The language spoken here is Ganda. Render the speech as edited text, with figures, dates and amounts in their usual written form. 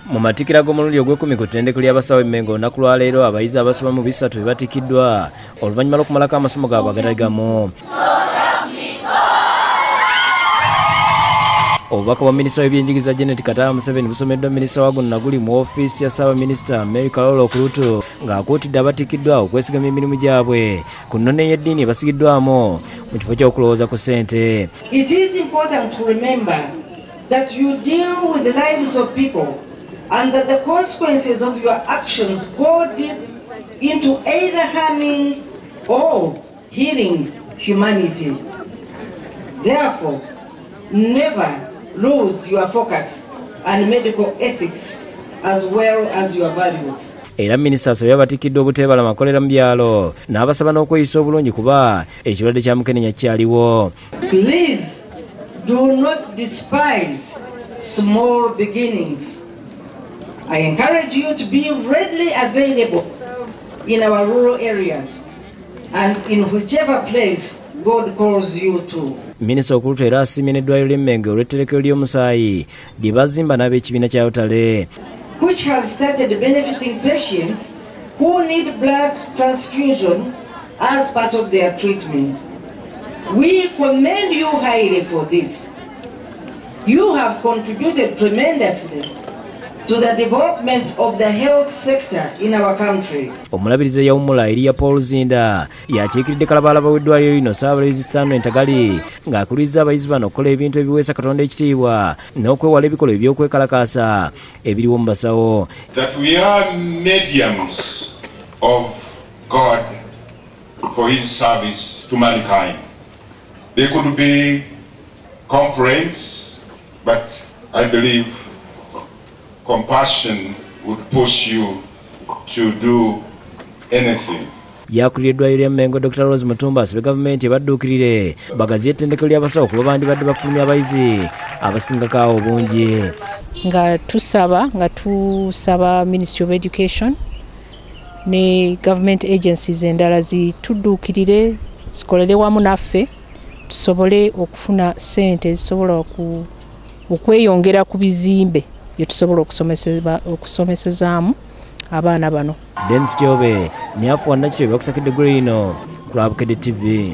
Mu matikira g'omulundi ogw'ekumi ku ttendekero ly'abasawo Mengo olunaku lwa leero abayizi abasoba mu 300 batikiddwa oluvannyuma lw'okumalako amasomo gaabwe agatali gamu. Obubaka bwa minisita w'ebyenjigiriza Janet Kataya Museveni busomeddwa minisita wa guno naguli mu ofiisi ya Ssaabaminisita Mary Kalolo Okuluto ng'akuutidde abatikiddwa okwesigama emirimu gyabwe ku nnono y'eddiini basigiddwamu mu kifo ky'okulowooza ku ssente. It is important to remember that you deal with the lives of people and that the consequences of your actions go deep into either harming or healing humanity. Therefore, never lose your focus on medical ethics as well as your values. Era minisita asabye abatikiddwa obuteebala makolera mu byalo n'abasaba n'okweyisa obulungi kuba ekirwadde kya mukenenya kyaliwo. Please do not despise small beginnings. I encourage you to be readily available in our rural areas and in whichever place God calls you to. Minisita Okuluto era asiimye n'eddwaliro ly'e Mengo olw'etterekero ly'omusaayi lye bazimba n'ab'ekibiina kya Yotale, which has started benefiting patients who need blood transfusion as part of their treatment. We commend you highly for this. You have contributed tremendously to the development of the health sector in our country. Omulabirizi eyawummula Eriya Paul Zinda yakiikiridde kalabalaba w'eddwaliro lino Ssaabalayisi Sano Entagali ng'akulirizza abayizi bano okukola ebintu ebiweesa Katonda ekitiibwa n'okwewala ebikolwa eby'okwekalakaasa ebiriwo mu basawo. That we are mediums of God for his service to mankind. They could be complaints, but I believe compassion would push you to do anything. Yakulira eddwaliro lya Mengo Dr. Rose Mutumba asabye gavumenti ebadduukirire bagaziye ettendekero ly'abasawo kuba bandibadde bafulumya abayizi abasingako awo bungi. Nga tusaba Ministry of Education ne government agencies endala zitudduukirire zikolere wamu naffe tusobole okufuna ssente zisobola okweyongera ku bizimbe bye tusobola okusomesezaamu abaana bano. Denis Kyobe ni Afuwa Nakityo bakusakidde Green Bukedde TV.